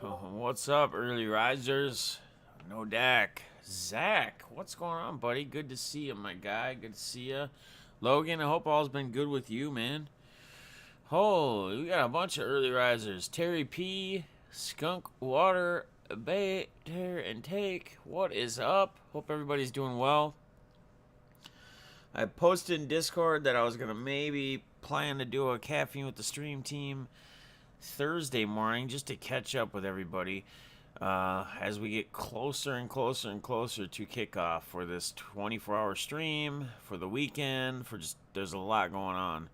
What's up, early risers? No Dak. Zach, what's going on, buddy? Good to see you, my guy. Good to see you. Logan, I hope all's been good with you, man. Oh, we got a bunch of early risers. Terry P, Skunk Water, Bay, Tear, and Take. What is up? Hope everybody's doing well. I posted in Discord that I was going to maybe plan to do a caffeine with the stream team Thursday morning just to catch up with everybody as we get closer and closer and closer to kickoff for this 24-hour stream, for the weekend, for just, there's a lot going on.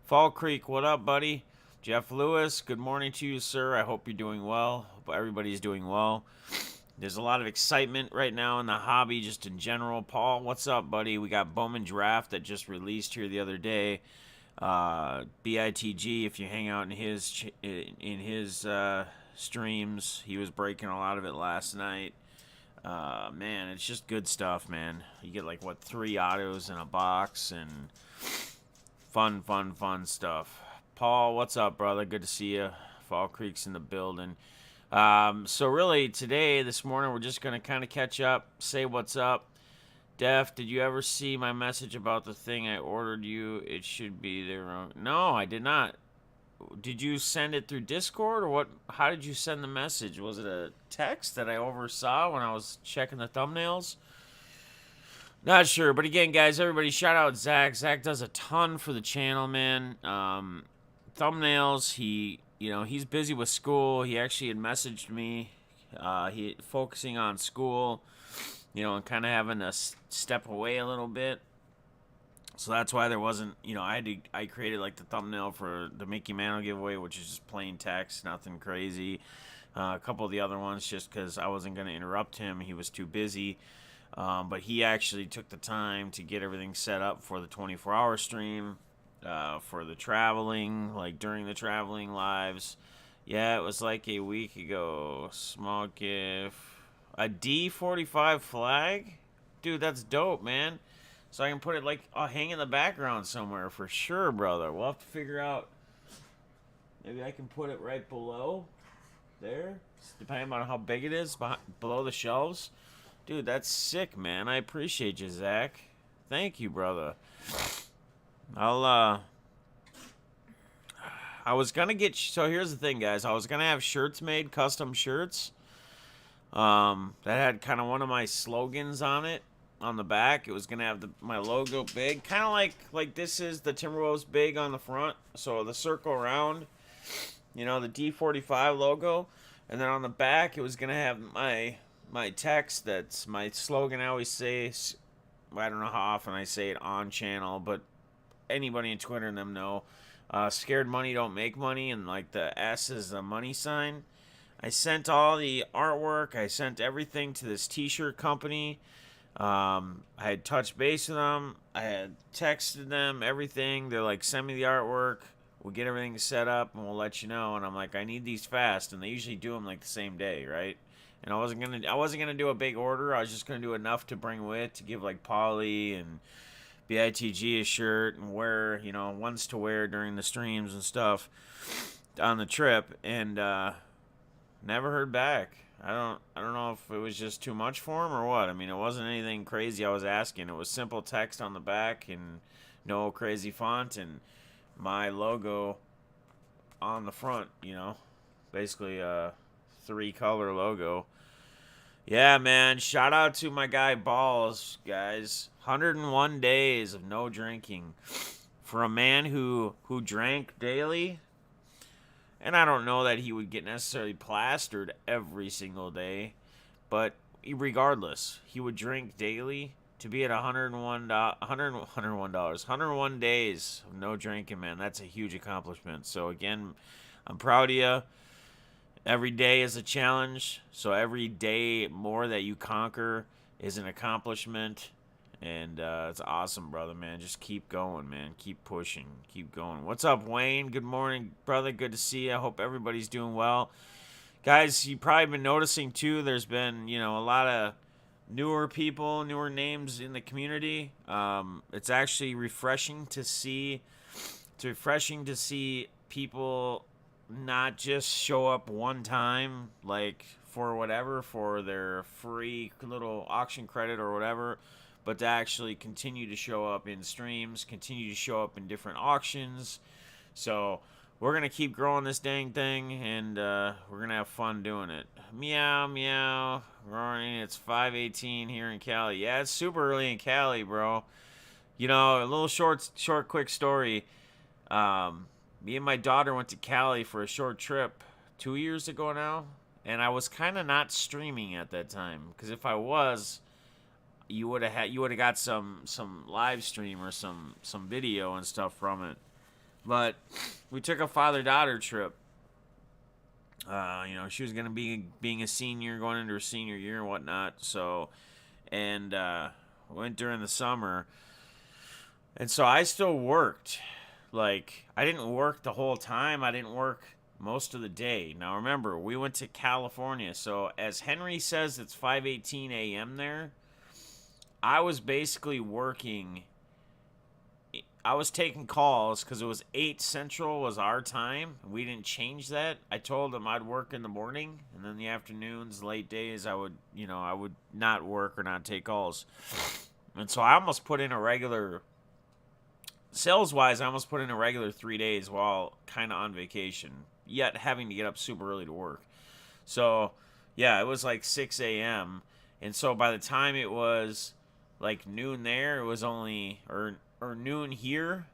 Fall Creek, what up, buddy? Jeff Lewis, good morning to you, sir. I hope you're doing well. Hope everybody's doing well. There's a lot of excitement right now in the hobby, just in general. Paul, what's up, buddy? We got Bowman Draft that just released here the other day. BITG, if you hang out in his streams, he was breaking a lot of it last night. Man, it's just good stuff, man. You get like 3 autos in a box and fun stuff. Paul, what's up, brother? Good to see you. Fall Creek's in the building. So really this morning, we're just gonna kind of catch up, say what's up. Def, did you ever see my message about the thing I ordered you? It should be there. No, I did not. Did you send it through Discord or what? How did you send the message? Was it a text that I oversaw when I was checking the thumbnails? Not sure, but again, guys, everybody, shout out Zach. Zach does a ton for the channel, man. Thumbnails. He's busy with school. He actually had messaged me. He focusing on school. And kind of having to step away a little bit. So that's why there wasn't, I created like the thumbnail for the Mickey Mantle giveaway, which is just plain text, nothing crazy. A couple of the other ones just because I wasn't going to interrupt him. He was too busy. But he actually took the time to get everything set up for the 24-hour stream, for the traveling, like during the traveling lives. Yeah, it was like a week ago. Small gift. A D45 flag? Dude, that's dope, man. So I can put it like hang in the background somewhere for sure, brother. We'll have to figure out. Maybe I can put it right below there, depending on how big it is, below the shelves. Dude, that's sick, man. I appreciate you, Zach. Thank you, brother. I was gonna get. So here's the thing, guys. I was gonna have shirts made, custom shirts. That had kind of one of my slogans on it on the back. It was gonna have my logo big, kind of like this is the Timberwolves big on the front. So the circle around, the D45 logo, and then on the back it was gonna have my text. That's my slogan. I always say, I don't know how often I say it on channel, but anybody in Twitter and them know. Scared money don't make money, and like the S is the money sign. I sent all the artwork. I sent everything to this t-shirt company. I had touched base with them. I had texted them everything. They're like, send me the artwork. We'll get everything set up and we'll let you know. And I'm like, I need these fast. And they usually do them like the same day, right? And I wasn't gonna do a big order. I was just gonna do enough to bring with to give like Polly and BITG a shirt and wear, ones to wear during the streams and stuff on the trip. And never heard back. I don't know if it was just too much for him or what. I mean, it wasn't anything crazy I was asking. It was simple text on the back and no crazy font and my logo on the front, basically a 3-color logo. Yeah, man, shout out to my guy Balls, guys. 101 days of no drinking for a man who drank daily. And I don't know that he would get necessarily plastered every single day, but regardless, he would drink daily to be at $101 days of no drinking, man. That's a huge accomplishment. So again, I'm proud of you. Every day is a challenge. So every day more that you conquer is an accomplishment. And it's awesome, brother, man. Just keep going, man. Keep pushing. Keep going. What's up, Wayne? Good morning, brother. Good to see you. I hope everybody's doing well. Guys, you've probably been noticing, too, there's been, a lot of newer people, newer names in the community. It's actually refreshing to see. It's refreshing to see people not just show up one time, like for whatever, for their free little auction credit or whatever, but to actually continue to show up in streams, continue to show up in different auctions. So we're gonna keep growing this dang thing, and we're gonna have fun doing it. Meow meow. Roaring. It's 5:18 here in Cali. Yeah, it's super early in Cali, bro. You know, a little quick story. Me and my daughter went to Cali for a short trip 2 years ago now, and I was kind of not streaming at that time because if I was, you would have got some live stream or some video and stuff from it. But we took a father daughter trip. You know, she was gonna be being a senior, going into her senior year and whatnot. So, and went during the summer, and so I still worked. Like, I didn't work the whole time. I didn't work most of the day. Now remember, we went to California, so as Henry says, it's 5:18 a.m. there. I was basically working. I was taking calls because it was 8 Central was our time. We didn't change that. I told them I'd work in the morning, and then the afternoons, late days, I would not work or not take calls. And so I almost put in a regular, sales-wise, I almost put in a regular 3 days while kind of on vacation, yet having to get up super early to work. So, yeah, it was like 6 a.m. And so by the time it was like noon there, it was only, or noon here,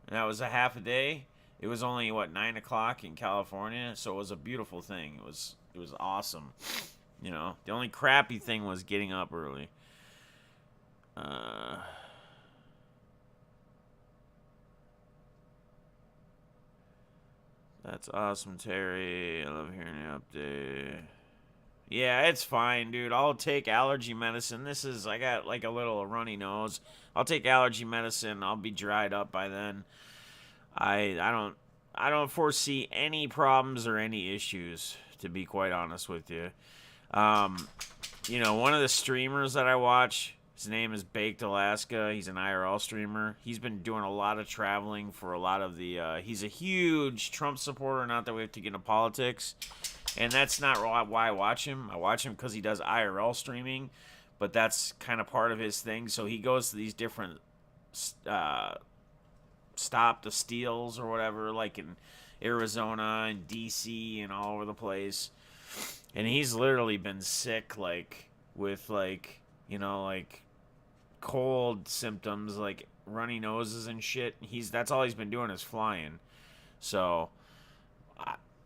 and that was a half a day. It was only 9 o'clock in California, so it was a beautiful thing. It was awesome. You know, the only crappy thing was getting up early. That's awesome, Terry. I love hearing the update. Yeah, it's fine, dude. I'll take allergy medicine. I got like a little runny nose. I'll take allergy medicine. I'll be dried up by then. I don't foresee any problems or any issues, to be quite honest with you. You know, one of the streamers that I watch, his name is Baked Alaska. He's an IRL streamer. He's been doing a lot of traveling for a lot of the. He's a huge Trump supporter. Not that we have to get into politics. And that's not why I watch him. I watch him because he does IRL streaming, but that's kind of part of his thing. So he goes to these different stop the steals or whatever, like in Arizona and DC and all over the place. And he's literally been sick, like with like cold symptoms, like runny noses and shit. That's all he's been doing is flying. So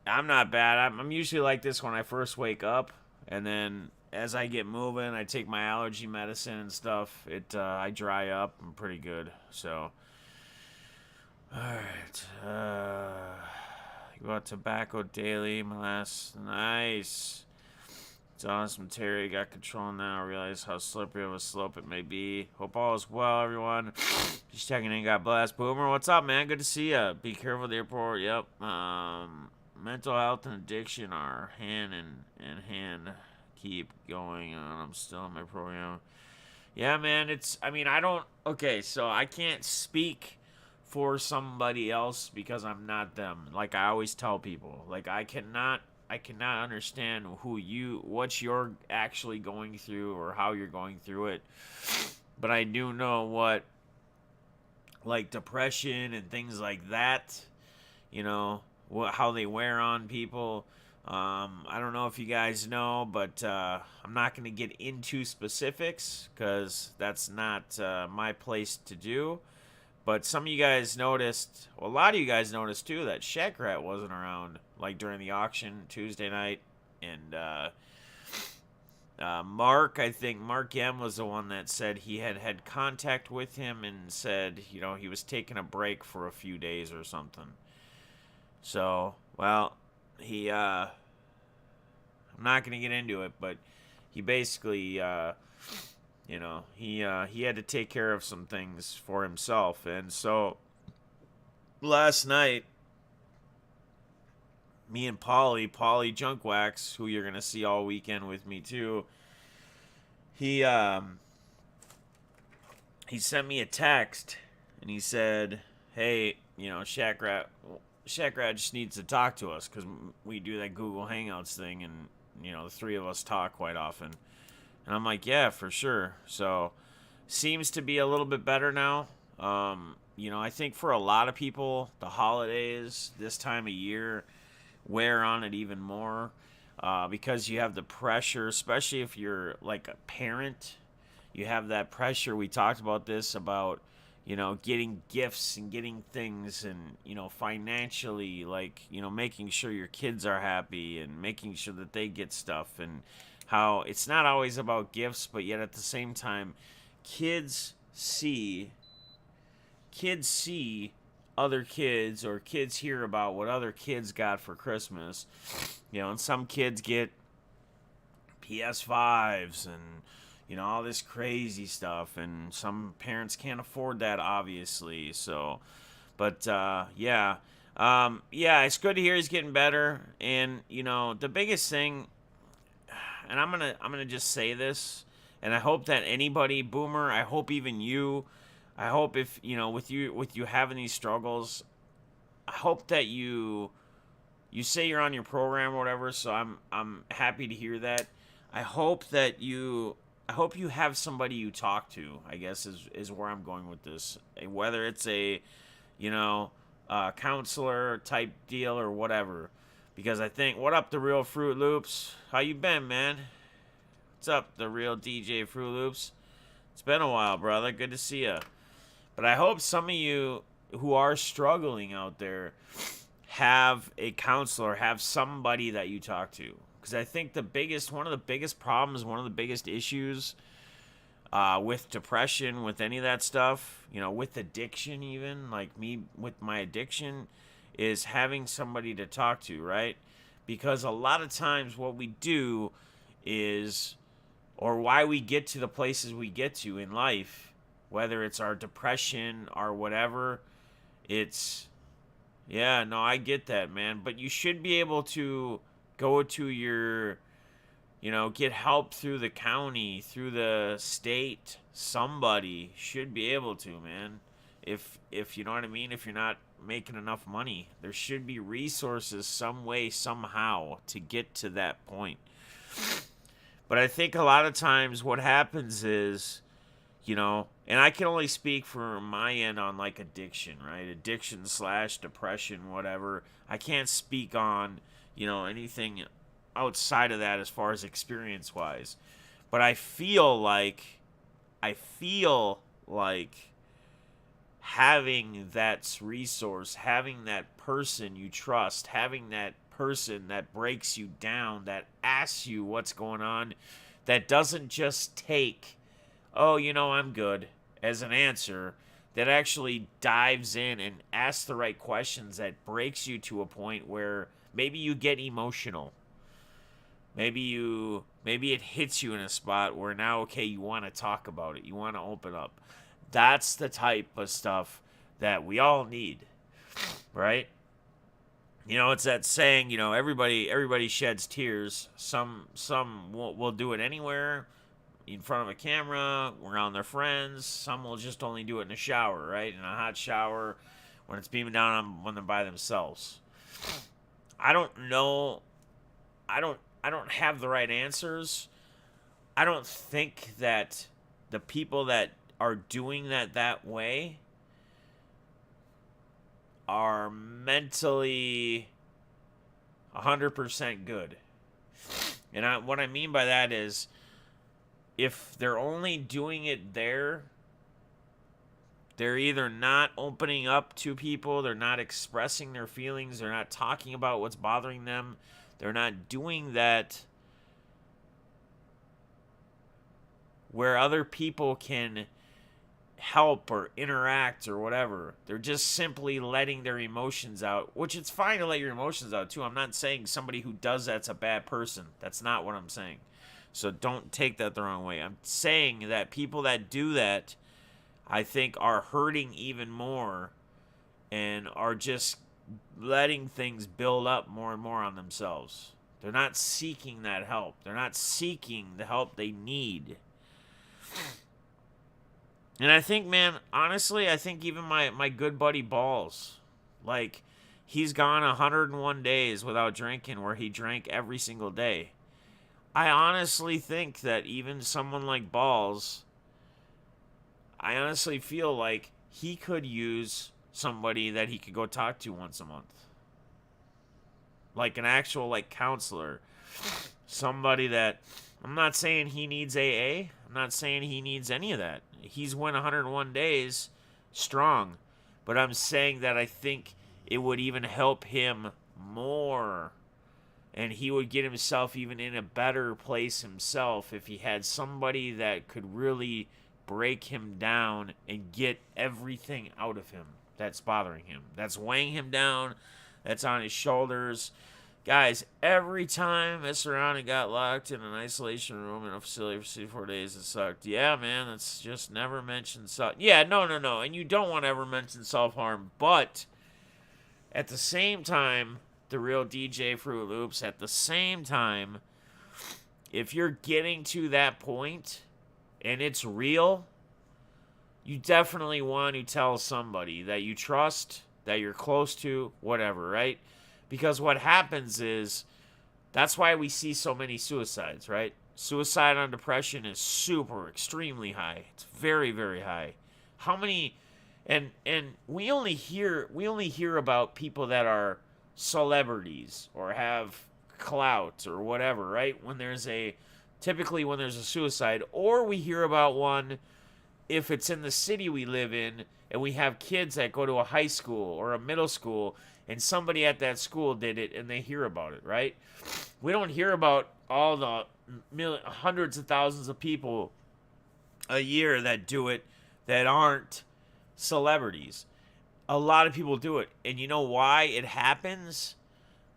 I'm not bad. I'm usually like this when I first wake up, and then as I get moving, I take my allergy medicine and stuff. I dry up. I'm pretty good. So, all right. Go out tobacco daily. My last nice. It's awesome. Terry got control now. I realize how slippery of a slope it may be. Hope all is well, everyone. Just checking in. God bless. Boomer, what's up, man? Good to see ya. Be careful at the airport. Yep. Mental health and addiction are hand in hand. Keep going on. I'm still in my program. Yeah, man. Okay, so I can't speak for somebody else because I'm not them. Like I always tell people, like I cannot understand what you're actually going through or how you're going through it. But I do know what, like depression and things like that, how they wear on people. I don't know if you guys know, but I'm not going to get into specifics because that's not my place to do. But some of you guys noticed, well, a lot of you guys noticed too, that Shagrat wasn't around like during the auction Tuesday night. And Mark M was the one that said he had contact with him and said, he was taking a break for a few days or something. So, well, I'm not going to get into it, but he basically, he had to take care of some things for himself. And so last night, me and Polly Junkwax, who you're going to see all weekend with me too, he sent me a text and he said, hey, Shaq Rat, Shakrad just needs to talk to us because we do that Google Hangouts thing, and the three of us talk quite often. And I'm like, yeah, for sure. So seems to be a little bit better now. I think for a lot of people, the holidays this time of year wear on it even more because you have the pressure, especially if you're like a parent. You have that pressure. We talked about this about getting gifts and getting things and financially, like making sure your kids are happy and making sure that they get stuff, and how it's not always about gifts, but yet at the same time kids see other kids, or kids hear about what other kids got for Christmas. And some kids get PS5s and all this crazy stuff, and some parents can't afford that, obviously. So, but yeah, it's good to hear he's getting better. And the biggest thing, and I'm gonna just say this, and I hope that anybody, Boomer, I hope even you, I hope if with you having these struggles, I hope that you say you're on your program or whatever. So I'm happy to hear that. I hope you have somebody you talk to, I guess is where I'm going with this. Whether it's a, counselor type deal or whatever. Because I think, what up, the real Fruit Loops? How you been, man? What's up, the real DJ Fruit Loops? It's been a while, brother. Good to see you. But I hope some of you who are struggling out there have a counselor, have somebody that you talk to. Because I think one of the biggest problems, one of the biggest issues with depression, with any of that stuff, with addiction even, like me with my addiction, is having somebody to talk to, right? Because a lot of times what we do is, or why we get to the places we get to in life, whether it's our depression or whatever, it's, yeah, no, I get that, man. But you should be able to go to your, get help through the county, through the state. Somebody should be able to, man. If you know what I mean, if you're not making enough money, there should be resources some way, somehow, to get to that point. But I think a lot of times what happens is, and I can only speak for my end on like addiction, right? Addiction / depression, whatever. I can't speak on, anything outside of that as far as experience wise. But I feel like having that resource, having that person you trust, having that person that breaks you down, that asks you what's going on, that doesn't just take, oh, I'm good, as an answer, that actually dives in and asks the right questions, that breaks you to a point where maybe you get emotional. Maybe it hits you in a spot where now, okay, you want to talk about it. You want to open up. That's the type of stuff that we all need, right? It's that saying, everybody sheds tears. Some will do it anywhere, in front of a camera, around their friends. Some will just only do it in a shower, right? In a hot shower, when it's beaming down on them, when they're by themselves. I don't know. I don't have the right answers. I don't think that the people that are doing that way are mentally 100% good. And what I mean by that is, if they're only doing it there, they're either not opening up to people, they're not expressing their feelings, they're not talking about what's bothering them, they're not doing that where other people can help or interact or whatever. They're just simply letting their emotions out, which it's fine to let your emotions out too. I'm not saying somebody who does that's a bad person. That's not what I'm saying. So don't take that the wrong way. I'm saying that people that do that, I think, are hurting even more and are just letting things build up more and more on themselves. They're not seeking that help. They're not seeking the help they need. And I think, man, honestly, I think even my good buddy Balls, like, He's gone 101 days without drinking, where he drank every single day. I honestly think that even someone like Balls, I honestly feel like he could use somebody that he could go talk to once a month. Like an actual like counselor. Somebody that, I'm not saying he needs AA. I'm not saying he needs any of that. He's went 101 days strong. But I'm saying that I think it would even help him more. And he would get himself even in a better place himself if he had somebody that could really break him down and get everything out of him that's bothering him, that's weighing him down, that's on his shoulders. Guys, every time Mr. Ronnie got locked in an isolation room in a facility for 64 days, it sucked. Yeah, man, that's just never mentioned Yeah, no. And you don't want to ever mention self-harm. But at the same time, the real DJ Fruit Loops, at the same time, if you're getting to that point and it's real, you definitely want to tell somebody that you trust, that you're close to, whatever, right? Because what happens is, that's why we see so many suicides, right? Suicide on depression is super, extremely high. It's very, very high. How many, and we only hear about people that are celebrities or have clout or whatever, right? Typically when there's a suicide, or we hear about one if it's in the city we live in and we have kids that go to a high school or a middle school and somebody at that school did it and they hear about it, right? We don't hear about all the hundreds of thousands of people a year that do it that aren't celebrities. A lot of people do it. And you know why it happens?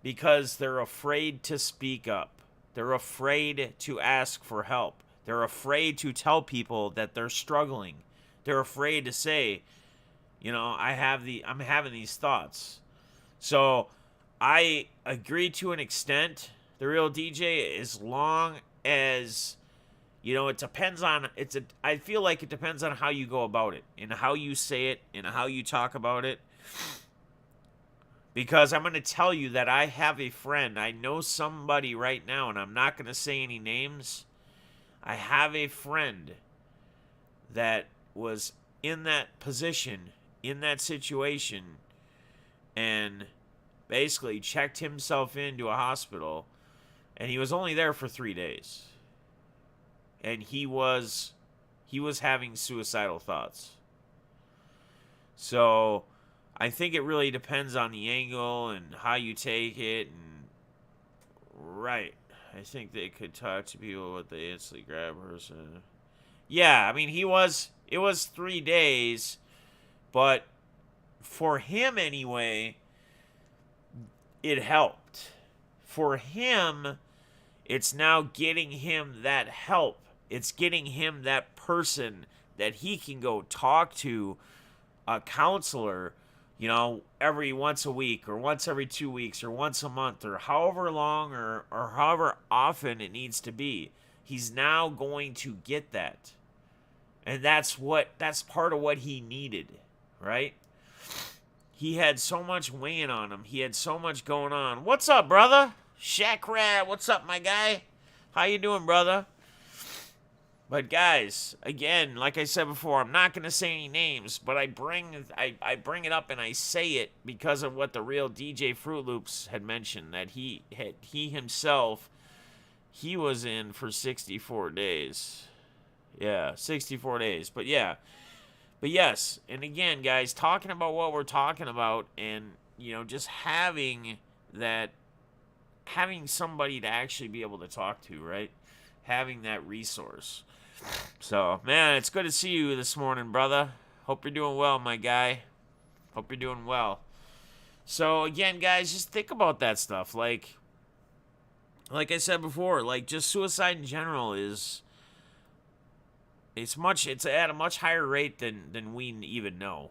Because they're afraid to speak up. They're afraid to ask for help. They're afraid to tell people that they're struggling. They're afraid to say, I'm having these thoughts. So I agree to an extent, the real DJ, as long as, it depends on, I feel like it depends on how you go about it and how you say it and how you talk about it. Because I'm going to tell you that I have a friend, I know somebody right now, and I'm not going to say any names. I have a friend that was in that position, in that situation, and basically checked himself into a hospital, and he was only there for 3 days. And he was having suicidal thoughts. So I think it really depends on the angle and how you take it. And right, I think they could talk to people, but they instantly grab person. Yeah, I mean, it was 3 days, but for him anyway, it helped. For him, it's now getting him that help. It's getting him that person that he can go talk to, a counselor, every once a week or once every 2 weeks or once a month or however long or however often it needs to be. He's now going to get that. And that's part of what he needed, right? He had so much weighing on him. He had so much going on. What's up, brother? Shaq Rat, what's up, my guy? How you doing, brother? But guys, again, like I said before, I'm not going to say any names, but I bring it up and I say it because of what the real DJ Fruit Loops had mentioned, that he himself, he was in for 64 days. Yeah, 64 days. But yeah. But yes, and again, guys, talking about what we're talking about and, just having somebody to actually be able to talk to, right? Having that resource. So, man, it's good to see you this morning, brother. Hope you're doing well, my guy. Hope you're doing well. So, again, guys, just think about that stuff. Like I said before, just suicide in general is... It's at a much higher rate than we even know.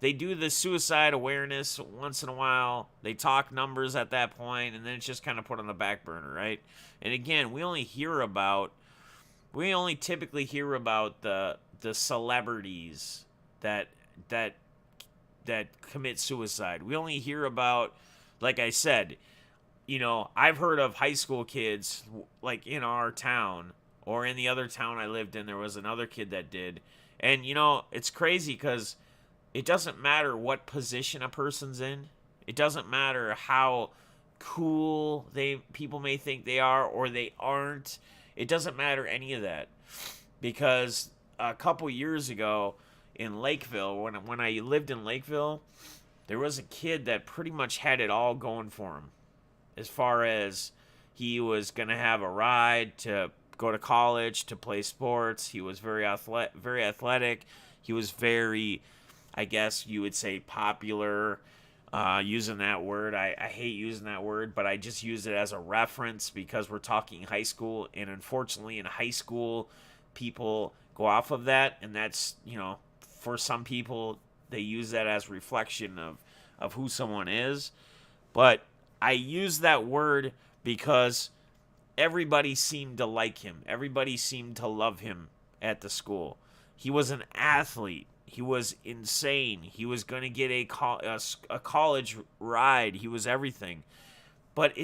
They do the suicide awareness once in a while. They talk numbers at that point, and then it's just kind of put on the back burner, right? And again, we only typically hear about the celebrities that that commit suicide. We only hear about, like I said, I've heard of high school kids, like in our town or in the other town I lived in, there was another kid that did. And, it's crazy because it doesn't matter what position a person's in. It doesn't matter how cool people may think they are or they aren't. It doesn't matter any of that. Because a couple years ago in Lakeville, when I lived in Lakeville, there was a kid that pretty much had it all going for him. As far as he was going to have a ride to go to college, to play sports. He was very athletic. He was very, I guess you would say, popular. Using that word, I hate using that word, but I just use it as a reference because we're talking high school, and unfortunately in high school, people go off of that, and that's, for some people, they use that as reflection of who someone is. But I use that word because everybody seemed to like him. Everybody seemed to love him at the school. He was an athlete. He was insane. He was going to get a college ride. He was everything. But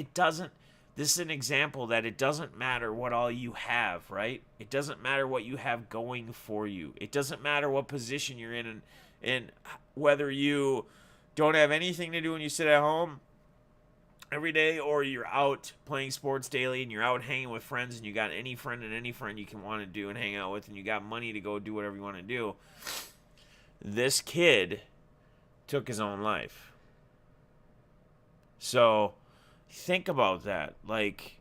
this is an example that it doesn't matter what all you have, right? It doesn't matter what you have going for you. It doesn't matter what position you're in and whether you don't have anything to do when you sit at home every day or you're out playing sports daily and you're out hanging with friends and you got any friend you can want to do and hang out with and you got money to go do whatever you want to do. This kid took his own life. So think about that. Like,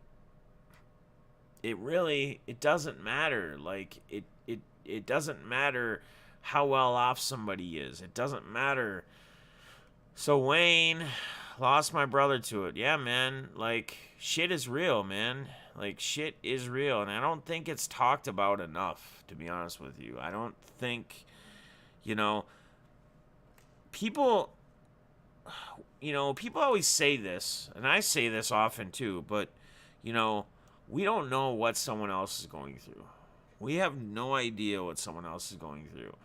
it doesn't matter. Like, it doesn't matter how well off somebody is. It doesn't matter. So Wayne lost my brother to it. Yeah, man. Like, shit is real, man. Like, shit is real. And I don't think it's talked about enough, to be honest with you. I don't think, people, people always say this, and I say this often too, but, we don't know what someone else is going through. We have no idea what someone else is going through.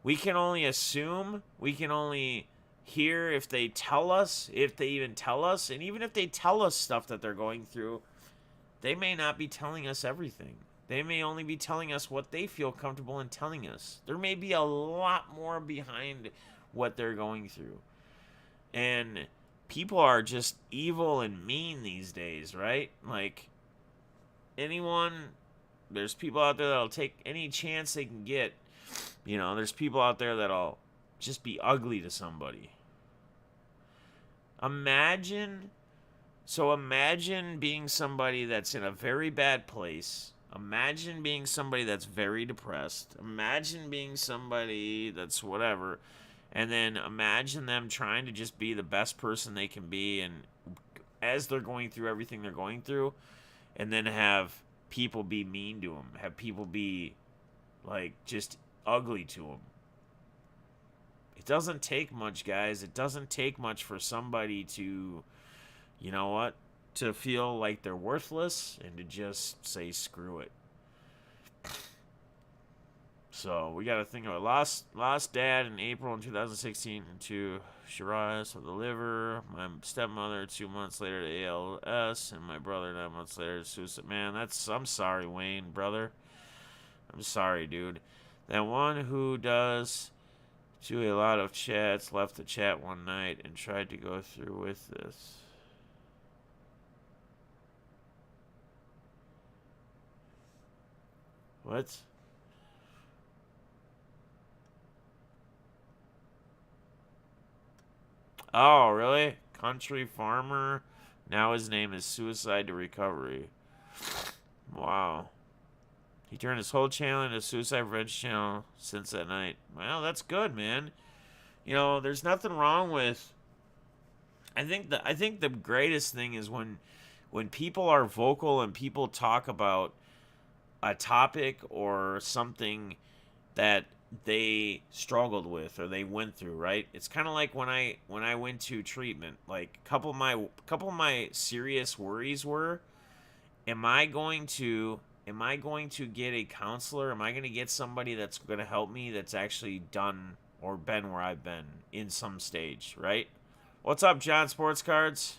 We can only assume. We can only hear if they tell us, if they even tell us. And even if they tell us stuff that they're going through, they may not be telling us everything. They may only be telling us what they feel comfortable in telling us. There may be a lot more behind what they're going through. And people are just evil and mean these days, right? Like, there's people out there that'll take any chance they can get. There's people out there that'll just be ugly to somebody. Imagine being somebody that's in a very bad place. Imagine being somebody that's very depressed. Imagine being somebody that's whatever. And then imagine them trying to just be the best person they can be, and as they're going through everything they're going through, and then have people be mean to them. Have people be, like, just ugly to them. It doesn't take much, guys. It doesn't take much for somebody to, to feel like they're worthless and to just say screw it. So we got to think about lost dad in April in 2016 to cirrhosis of the liver. My stepmother 2 months later to ALS, and my brother 9 months later to suicide. Man, I'm sorry, Wayne, brother. I'm sorry, dude. That one who does to a lot of chats left the chat one night and tried to go through with this. What? Oh, really? Country farmer. Now his name is Suicide to Recovery. Wow. He turned his whole channel into a suicide prevention channel since that night. Well, that's good, man. There's nothing wrong with. I think the greatest thing is when people are vocal and people talk about a topic or something that they struggled with or they went through, right? It's kind of like when I went to treatment. Like, a couple of my serious worries were, am I going to get a counselor? Am I going to get somebody that's going to help me that's actually done or been where I've been in some stage, right? What's up, John Sports Cards?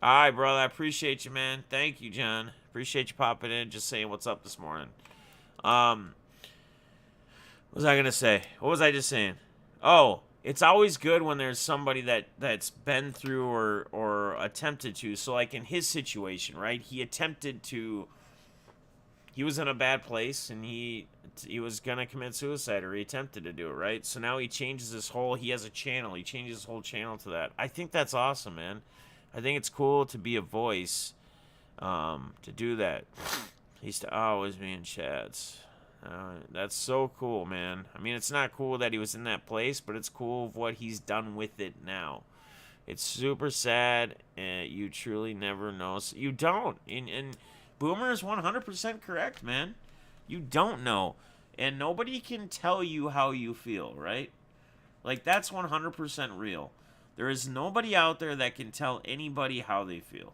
All right, brother. I appreciate you, man. Thank you, John. Appreciate you popping in, just saying what's up this morning. What was I gonna say? What was I just saying? Oh, it's always good when there's somebody that's been through or attempted to. So like in his situation, right? He was in a bad place and he was gonna commit suicide, or he attempted to do it, right? So now he changes he has a channel. He changes his whole channel to that. I think that's awesome, man. I think it's cool to be a voice, to do that. He used to always be in chats. That's so cool, man. I mean, it's not cool that he was in that place, but it's cool what he's done with it now. It's super sad, and you truly never know. You don't. And Boomer is 100% correct, man. You don't know. And nobody can tell you how you feel, right? Like, that's 100% real. There is nobody out there that can tell anybody how they feel.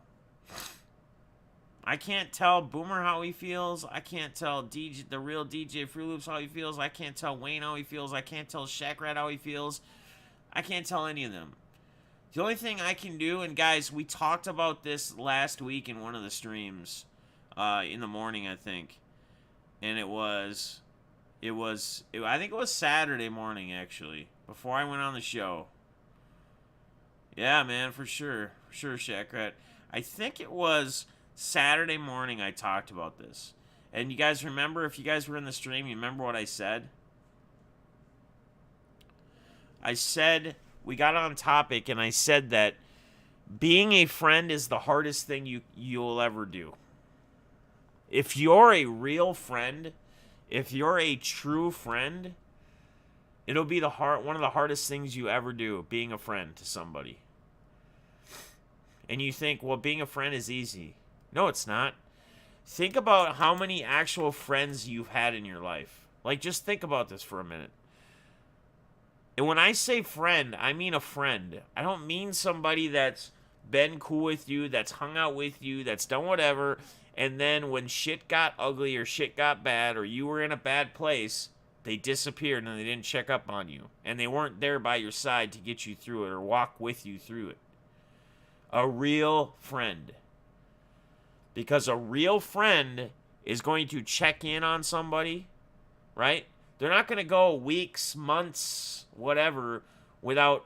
I can't tell Boomer how he feels. I can't tell the real DJ Fruit Loops how he feels. I can't tell Wayne how he feels. I can't tell Shaq Rat how he feels. I can't tell any of them. The only thing I can do, and guys, we talked about this last week in one of the streams, in the morning, I think. And I think it was Saturday morning, actually, before I went on the show. Yeah, man, for sure. For sure, Shaq Rat. I think it was Saturday morning I talked about this. And you guys remember, if you guys were in the stream, you remember what I said? I said, we got on topic, and I said that being a friend is the hardest thing you'll ever do. If you're a real friend, if you're a true friend, it'll be one of the hardest things you ever do, being a friend to somebody. And you think, well, being a friend is easy. No, it's not. Think about how many actual friends you've had in your life. Like, just think about this for a minute. And when I say friend, I mean a friend. I don't mean somebody that's been cool with you, that's hung out with you, that's done whatever, and then when shit got ugly or shit got bad or you were in a bad place, they disappeared and they didn't check up on you. And they weren't there by your side to get you through it or walk with you through it. A real friend. Because a real friend is going to check in on somebody, right? They're not going to go weeks, months, whatever, without,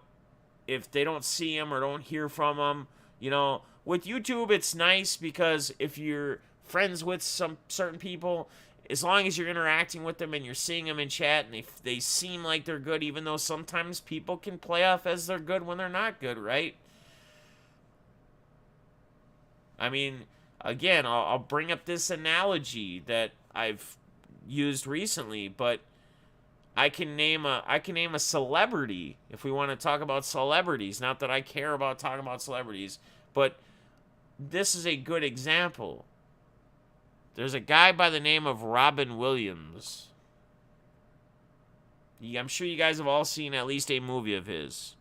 if they don't see them or don't hear from them. You know, with YouTube, it's nice because if you're friends with some certain people, as long as you're interacting with them and you're seeing them in chat and they seem like they're good, even though sometimes people can play off as they're good when they're not good, right? I mean, again, I'll bring up this analogy that I've used recently, but I can name a celebrity if we want to talk about celebrities. Not that I care about talking about celebrities, but this is a good example. There's a guy by the name of Robin Williams. I'm sure you guys have all seen at least a movie of his.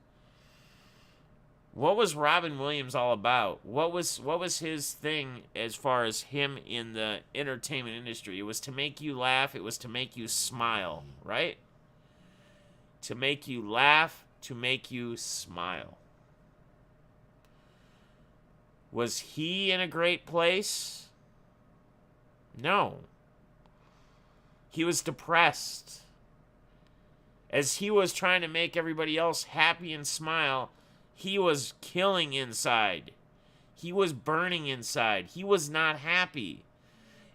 What was Robin Williams all about? What was his thing as far as him in the entertainment industry? It was to make you laugh. It was to make you smile, right? To make you laugh, to make you smile. Was he in a great place? No. He was depressed. As he was trying to make everybody else happy and smile, he was killing inside. He was burning inside. He was not happy.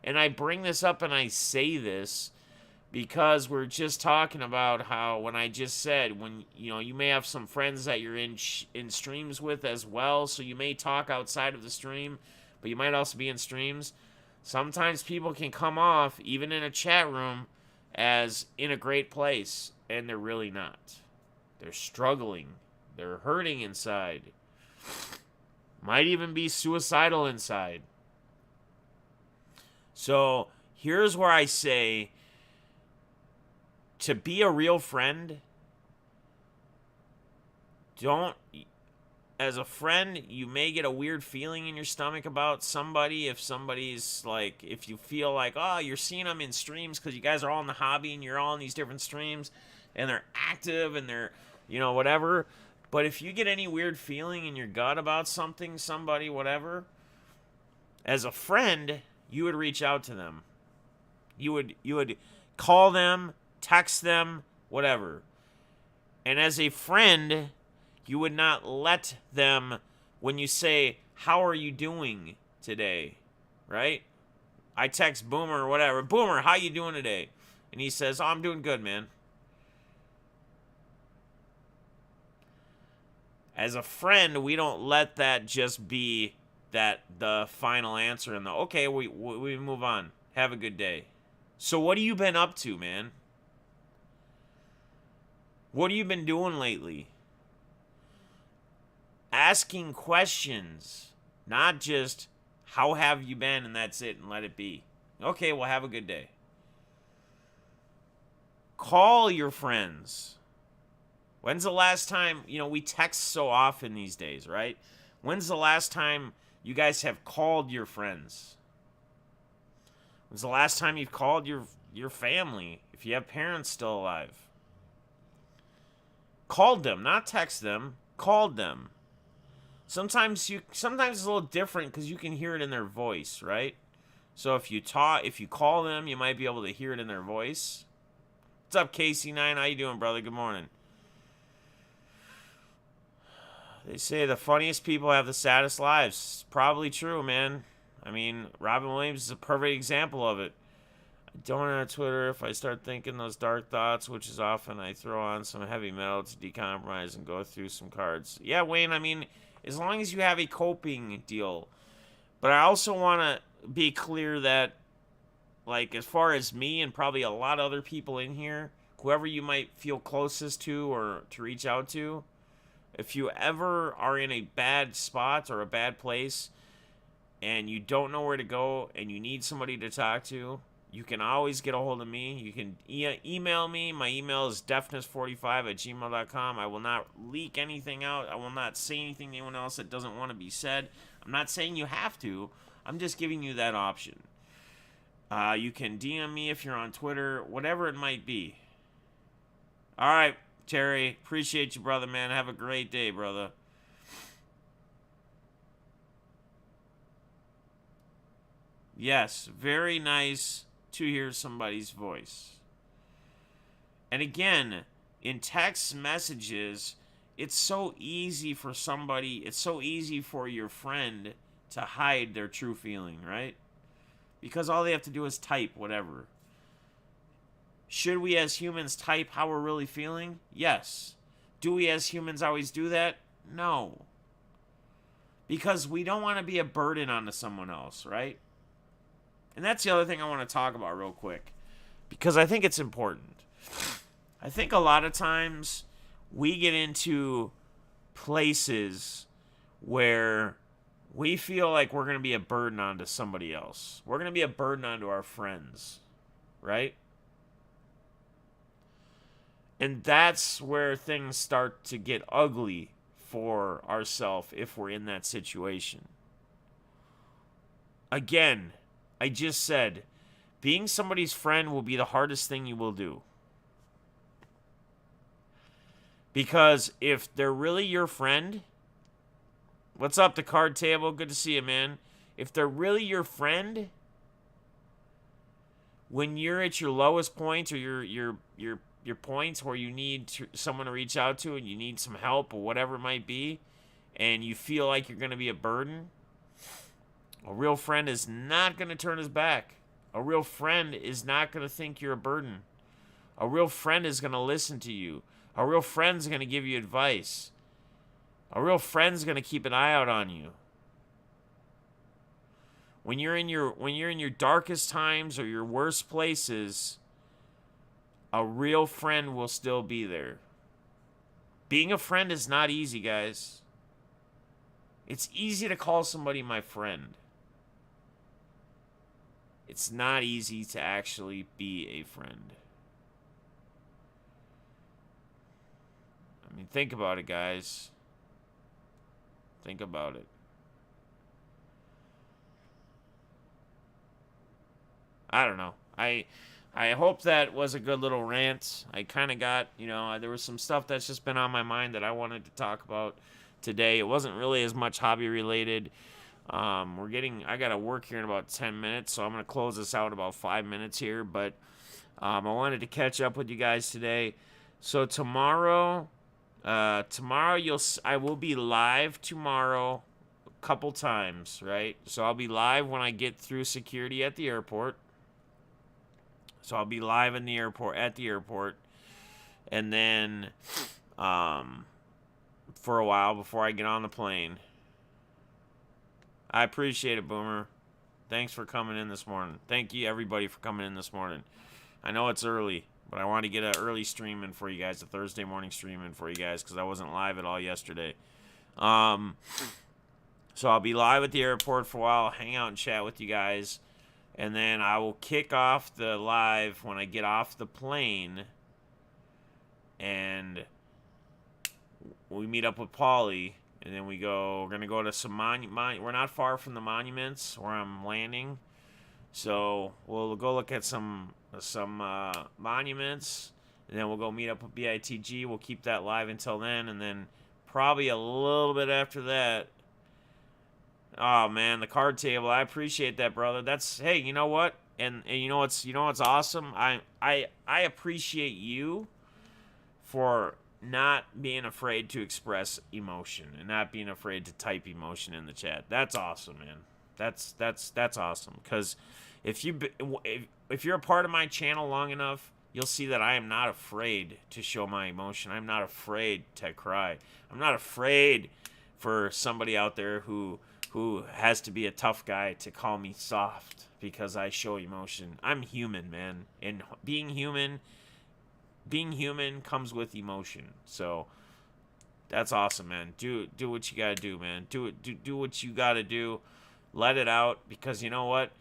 And I bring this up and I say this because we're just talking about how, when I just said, when you may have some friends that you're in streams with as well, so you may talk outside of the stream, but you might also be in streams. Sometimes people can come off, even in a chat room, as in a great place, and they're really not. They're struggling. They're hurting inside. Might even be suicidal inside. So here's where I say, to be a real friend, as a friend, you may get a weird feeling in your stomach about somebody. If somebody's like, if you feel like, oh, you're seeing them in streams because you guys are all in the hobby and you're all in these different streams and they're active and they're, whatever. But if you get any weird feeling in your gut about something, somebody, whatever, as a friend, you would reach out to them. You would call them, text them, whatever. And as a friend, you would not let them, when you say, how are you doing today, right? I text Boomer or whatever, Boomer, how you doing today? And he says, oh, I'm doing good, man. As a friend, we don't let that just be the final answer and okay, we move on. Have a good day. So what have you been up to, man? What have you been doing lately? Asking questions, not just how have you been and that's it and let it be. Okay, well, have a good day. Call your friends. When's the last time, we text so often these days, right? When's the last time you guys have called your friends? When's the last time you've called your family, if you have parents still alive? Called them, not text them, called them. Sometimes it's a little different because you can hear it in their voice, right? So if you call them, you might be able to hear it in their voice. What's up, KC9? How you doing, brother? Good morning. They say the funniest people have the saddest lives. It's probably true, man. I mean, Robin Williams is a perfect example of it. I don't on Twitter if I start thinking those dark thoughts, which is often I throw on some heavy metal to decompromise and go through some cards. Yeah, Wayne, I mean, as long as you have a coping deal. But I also want to be clear that, like, as far as me and probably a lot of other people in here, whoever you might feel closest to or to reach out to, if you ever are in a bad spot or a bad place and you don't know where to go and you need somebody to talk to, you can always get a hold of me. You can email me. My email is deafness45@gmail.com. I will not leak anything out. I will not say anything to anyone else that doesn't want to be said. I'm not saying you have to. I'm just giving you that option. You can DM me if you're on Twitter, whatever it might be. All right, Terry. Appreciate you, brother, man. Have a great day, brother. Yes, very nice to hear somebody's voice. And again, in text messages, it's so easy for your friend to hide their true feeling, right? Because all they have to do is type whatever. Should we as humans type how we're really feeling? Yes. Do we as humans always do that? No. Because we don't want to be a burden onto someone else, right? And that's the other thing I want to talk about real quick, because I think it's important. I think a lot of times we get into places where we feel like we're going to be a burden onto somebody else. We're going to be a burden onto our friends, right? And that's where things start to get ugly for ourselves if we're in that situation. Again, I just said, being somebody's friend will be the hardest thing you will do. Because if they're really your friend, what's up, the card table? Good to see you, man. If they're really your friend, when you're at your lowest point or your points where you need someone to reach out to and you need some help or whatever it might be, and you feel like you're going to be a burden, a real friend is not going to turn his back. A real friend is not going to think you're a burden. A real friend is going to listen to you. A real friend's going to give you advice. A real friend's going to keep an eye out on you. When you're in your darkest times or your worst places, a real friend will still be there. Being a friend is not easy, guys. It's easy to call somebody my friend. It's not easy to actually be a friend. I mean, think about it, guys. Think about it. I don't know. I hope that was a good little rant. I kind of got, there was some stuff that's just been on my mind that I wanted to talk about today. It wasn't really as much hobby related. I got to work here in about 10 minutes, so I'm going to close this out in about 5 minutes here. But I wanted to catch up with you guys today. So tomorrow, I will be live tomorrow a couple times, right? So I'll be live when I get through security at the airport. So I'll be live in the airport, and then for a while before I get on the plane. I appreciate it, Boomer. Thanks for coming in this morning. Thank you, everybody, for coming in this morning. I know it's early, but I want to get an early stream in for you guys, a Thursday morning stream in for you guys, because I wasn't live at all yesterday. So I'll be live at the airport for a while, hang out and chat with you guys. And then I will kick off the live when I get off the plane. And we meet up with Paulie. And then we're going to go to some we're not far from the monuments where I'm landing. So we'll go look at some monuments. And then we'll go meet up with BITG. We'll keep that live until then. And then probably a little bit after that. Oh man, the card table. I appreciate that, brother. Hey, you know what? And you know what's awesome? I appreciate you for not being afraid to express emotion and not being afraid to type emotion in the chat. That's awesome, man. That's awesome. Because if you're a part of my channel long enough, you'll see that I am not afraid to show my emotion. I'm not afraid to cry. I'm not afraid for somebody out there who has to be a tough guy to call me soft because I show emotion. I'm human, man. And being human comes with emotion. So that's awesome, man. Do what you gotta do, man. Do what you gotta do. Let it out, because you know what?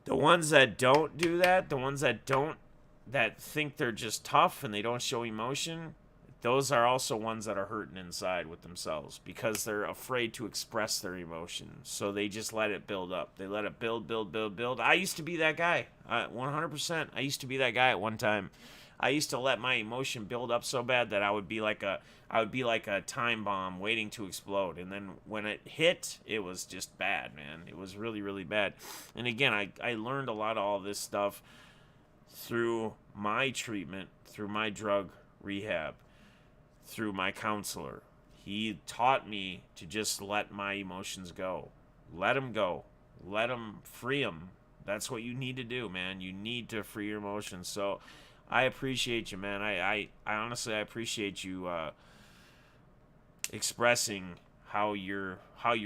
The ones that don't do that, that think they're just tough and they don't show emotion, those are also ones that are hurting inside with themselves because they're afraid to express their emotions. So they just let it build up. They let it build. I used to be that guy. 100%. I used to be that guy at one time. I used to let my emotion build up so bad that I would be like a time bomb waiting to explode. And then when it hit, it was just bad, man. It was really, really bad. And again, I learned a lot of all this stuff through my treatment, through my drug rehab, through my counselor. He taught me to just let my emotions go. Let them go. Let them, free them. That's what you need to do, man. You need to free your emotions. So I appreciate you, man. I honestly, I appreciate you expressing how you're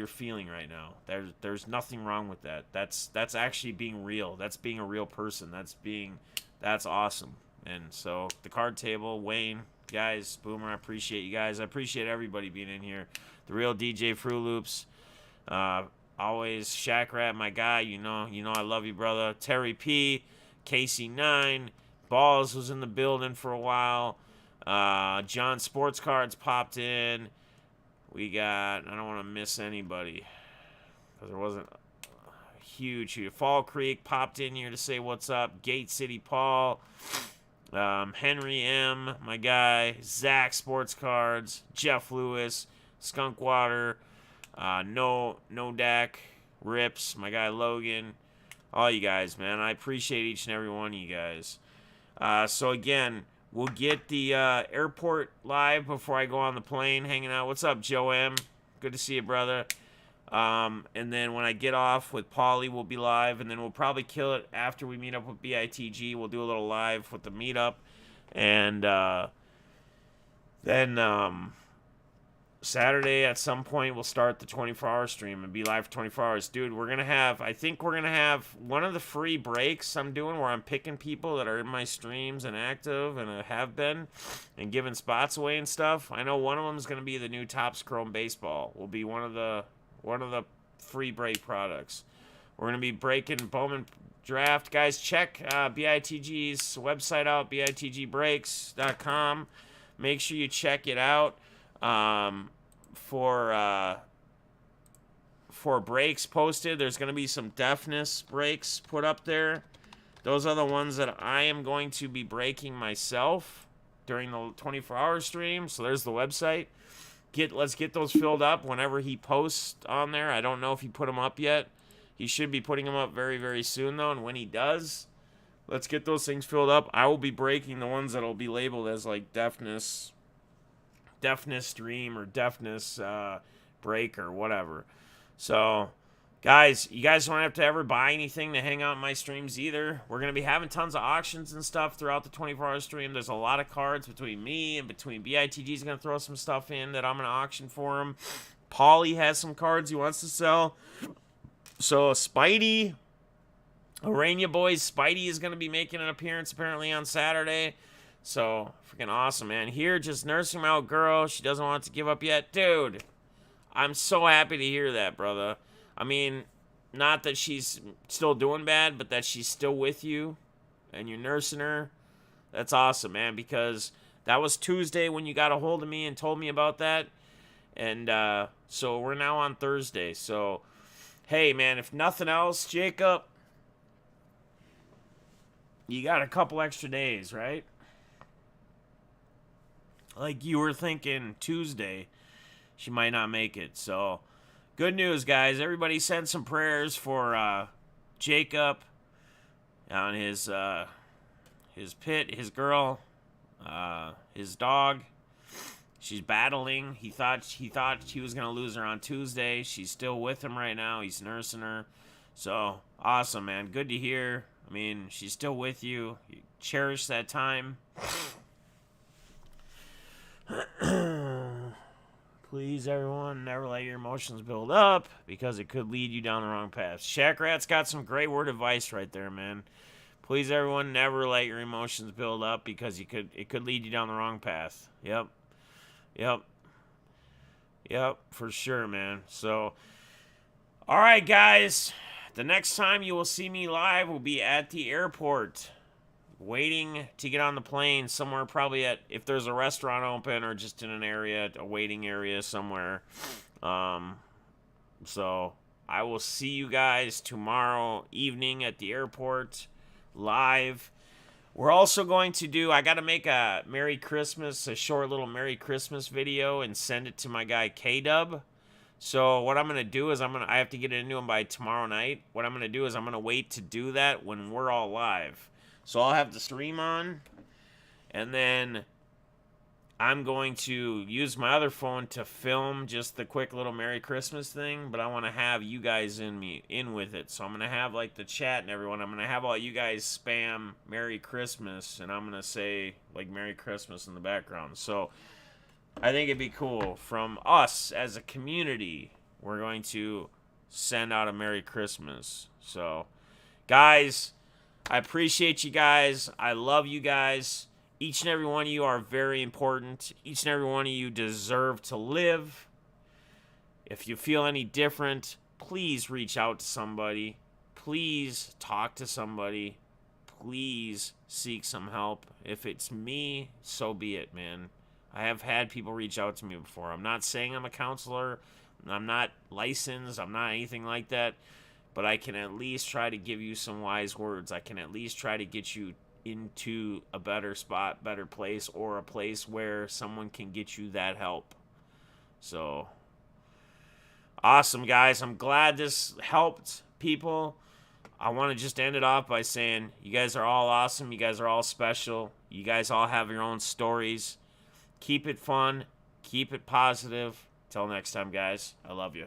feeling right now. There's nothing wrong with that. That's actually being real. That's being a real person. That's awesome. And so the card table, Wayne, guys, Boomer, I appreciate you guys. I appreciate everybody being in here. The real DJ Fruit Loops. Always Shack Rat, my guy. You know I love you, brother. Terry P, Casey9, Balls was in the building for a while. John Sports Cards popped in. We got, I don't want to miss anybody because there wasn't huge. Fall Creek popped in here to say what's up. Gate City Paul. Henry M, my guy, Zach Sports Cards, Jeff Lewis, Skunkwater, No Dak, Rips, my guy Logan, all you guys, man. I appreciate each and every one of you guys. So again, we'll get the airport live before I go on the plane, hanging out. What's up, Joe M? Good to see you, brother. And then when I get off with Paulie, we'll be live, and then we'll probably kill it after we meet up with BITG. We'll do a little live with the meetup, and then Saturday at some point we'll start the 24-hour stream and be live for 24 hours. Dude, I think we're gonna have one of the free breaks I'm doing where I'm picking people that are in my streams and active and have been and giving spots away and stuff. I know one of them is gonna be the new Topps Chrome Baseball. Will be one of the free break products. We're going to be breaking Bowman Draft. Guys, check BITG's website out, bitgbreaks.com. Make sure you check it out. for breaks posted. There's going to be some deafness breaks put up there. Those are the ones that I am going to be breaking myself during the 24-hour stream. So there's the website. Let's get those filled up whenever he posts on there. I don't know if he put them up yet. He should be putting them up very, very soon, though. And when he does, let's get those things filled up. I will be breaking the ones that will be labeled as like deafness stream or deafness break or whatever. So, guys, you guys don't have to ever buy anything to hang out in my streams either. We're going to be having tons of auctions and stuff throughout the 24-hour stream. There's a lot of cards between me and between BITG's going to throw some stuff in that I'm going to auction for him. Paulie has some cards he wants to sell. So, Spidey, Arania Boys, Spidey is going to be making an appearance apparently on Saturday. So, freaking awesome, man. Here, just nursing my out girl. She doesn't want to give up yet. Dude, I'm so happy to hear that, brother. I mean, not that she's still doing bad, but that she's still with you and you're nursing her. That's awesome, man, because that was Tuesday when you got a hold of me and told me about that. And so we're now on Thursday. So, hey, man, if nothing else, Jacob, you got a couple extra days, right? Like you were thinking Tuesday, she might not make it. So, good news, guys. Everybody send some prayers for Jacob on his pit, his girl, his dog. She's battling. He thought he was gonna lose her on Tuesday. She's still with him right now. He's nursing her. So awesome, man. Good to hear. I mean, she's still with you. You cherish that time. Please, everyone, never let your emotions build up because it could lead you down the wrong path. Shaq Rat's got some great word advice right there, man. Please, everyone, never let your emotions build up because it could lead you down the wrong path. Yep, for sure, man. So, all right, guys. The next time you will see me live will be at the airport, waiting to get on the plane somewhere, probably at, if there's a restaurant open or just in an area, a waiting area somewhere. So I will see you guys tomorrow evening at the airport live. We're also going to do, I got to make a Merry Christmas, a short little Merry Christmas video and send it to my guy K-Dub. So what I'm going to do is I have to get it into him by tomorrow night. What I'm going to do is I'm going to wait to do that when we're all live. So I'll have the stream on, and then I'm going to use my other phone to film just the quick little Merry Christmas thing, but I want to have you guys in with it. So I'm going to have like the chat and everyone. I'm going to have all you guys spam Merry Christmas, and I'm going to say like Merry Christmas in the background. So I think it'd be cool. From us as a community, we're going to send out a Merry Christmas. So, guys, I appreciate you guys. I love you guys. Each and every one of you are very important. Each and every one of you deserve to live. If you feel any different, please reach out to somebody. Please talk to somebody. Please seek some help. If it's me, so be it, man. I have had people reach out to me before. I'm not saying I'm a counselor. I'm not licensed. I'm not anything like that. But I can at least try to give you some wise words. I can at least try to get you into a better spot, better place, or a place where someone can get you that help. So, awesome, guys. I'm glad this helped people. I want to just end it off by saying you guys are all awesome. You guys are all special. You guys all have your own stories. Keep it fun. Keep it positive. Till next time, guys. I love you.